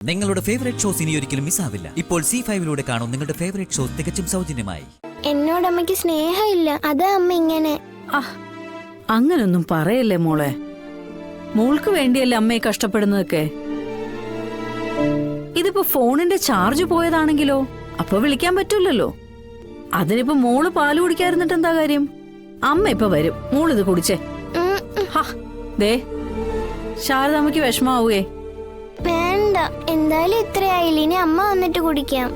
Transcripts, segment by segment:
നിങ്ങളുടെ favourite shows ഇനി ഒരിക്കലും മിസ്സാവില്ല. ഇപ്പോൾ C5 കാണും നിങ്ങളുടെ ഫേവറേറ്റ് ഷോസ് തികച്ചും സൗജന്യമായി. എന്നോട് അമ്മയ്ക്ക് സ്നേഹമില്ല, അതാ അമ്മ ഇങ്ങനെ. അങ്ങനൊന്നും പറയല്ലേ മോളെ. മോൾക്ക് വേണ്ടിയല്ലേ അമ്മയെ കഷ്ടപ്പെടുന്നതൊക്കെ. ഇതിപ്പോ ഫോണിന്റെ ചാർജ് പോയതാണെങ്കിലോ അപ്പൊ വിളിക്കാൻ പറ്റൂലല്ലോ. അതിനിപ്പോ മോള് പാല് കുടിക്കാതിരുന്നിട്ട് എന്താ കാര്യം? അമ്മ ഇപ്പൊ വരും, മോളിത് കുടിച്ചേ. ദേ ശാരദാമ്മയ്ക്ക് വിഷമാവേ. വേണ്ട, എന്തായാലും ഇത്രയായില്ല, ഇനി അമ്മ വന്നിട്ട് കുടിക്കാം.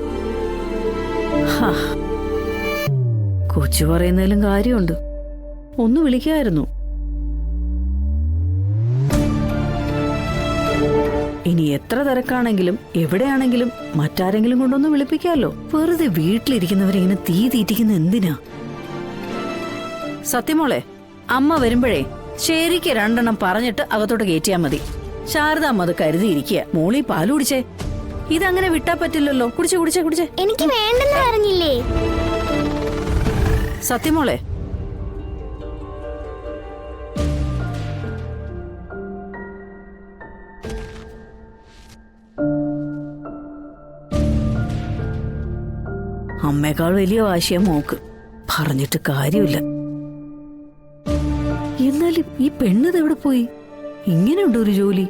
കൊച്ചു പറയുന്നതിലും കാര്യമുണ്ട്. ഒന്ന് വിളിക്കായിരുന്നു. ഇനി എത്ര തിരക്കാണെങ്കിലും എവിടെയാണെങ്കിലും മറ്റാരെങ്കിലും കൊണ്ടൊന്ന് വിളിപ്പിക്കാമല്ലോ. വെറുതെ വീട്ടിലിരിക്കുന്നവരെ ഇങ്ങനെ തീ തീറ്റിക്കുന്ന എന്തിനാ? സത്യമോളെ, അമ്മ വരുമ്പോഴേ ശരിക്ക് രണ്ടെണ്ണം പറഞ്ഞിട്ട് അകത്തോട്ട് കയറ്റിയാ മതി. ശാരദാമ്മ അത് കരുതിയിരിക്കുക. മോളി പാല് കുടിച്ചേ. ഇതങ്ങനെ വിട്ടാ പറ്റില്ലല്ലോ. കുടിച്ചേ കുടിച്ചേ കുടിച്ചേ. എനിക്ക് വേണ്ടെന്ന് പറഞ്ഞില്ലേ? സത്യമോളെ, അമ്മേക്കാൾ വലിയ വാശിയ മോക്ക്. പറഞ്ഞിട്ട് കാര്യമില്ല. എന്നാലും ഈ പെണ്ണത് എവിടെ പോയി? ഇങ്ങനെയുണ്ടോ ഒരു ജോലി?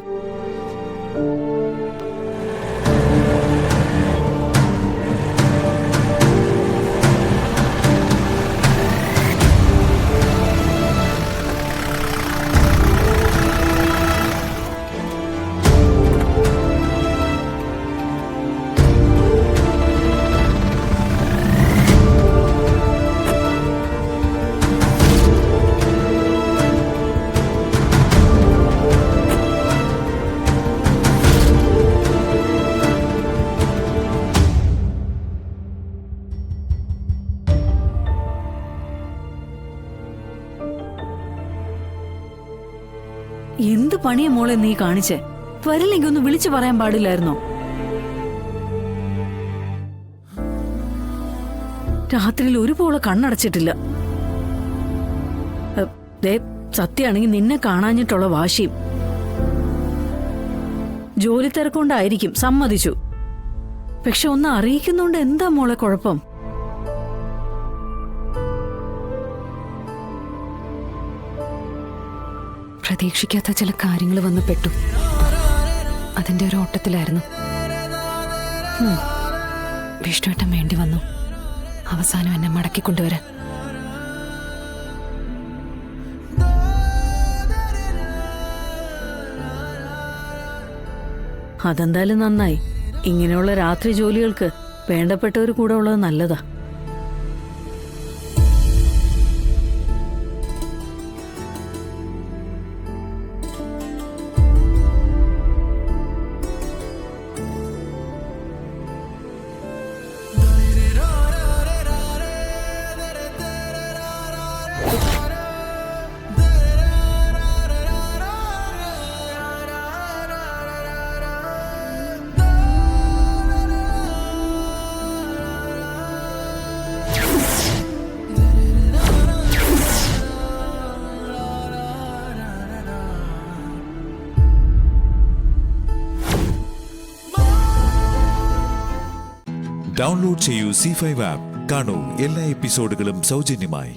എന്ത് പണിയ മോളെ നീ കാണിച്ചേ? വരില്ലെങ്കിൽ ഒന്ന് വിളിച്ചു പറയാൻ പാടില്ലായിരുന്നോ? രാത്രിയിൽ ഒരുപോലെ കണ്ണടച്ചിട്ടില്ല. സത്യാണെങ്കിൽ നിന്നെ കാണാഞ്ഞിട്ടുള്ള വാശിയും. ജോലി തിരക്കൊണ്ടായിരിക്കും, സമ്മതിച്ചു. പക്ഷെ ഒന്ന് അറിയിക്കുന്നോണ്ട് എന്താ മോളെ കുഴപ്പം? പ്രതീക്ഷിക്കാത്ത ചില കാര്യങ്ങൾ വന്നു പെട്ടു. അതിന്റെ ഒരു ഓട്ടത്തിലായിരുന്നു. വിഷ്ണുവേട്ടൻ വേണ്ടി വന്നു അവസാനം എന്നെ മടക്കിക്കൊണ്ടുവരാൻ. അതെന്തായാലും നന്നായി. ഇങ്ങനെയുള്ള രാത്രി ജോലികൾക്ക് വേണ്ടപ്പെട്ടവർ കൂടെ ഉള്ളത് നല്ലതാ. ഡൗൺലോഡ് ചെയ്യൂ C5 ആപ്പ്. കാണൂ എല്ലാ എപ്പിസോഡുകളും സൗജന്യമായി.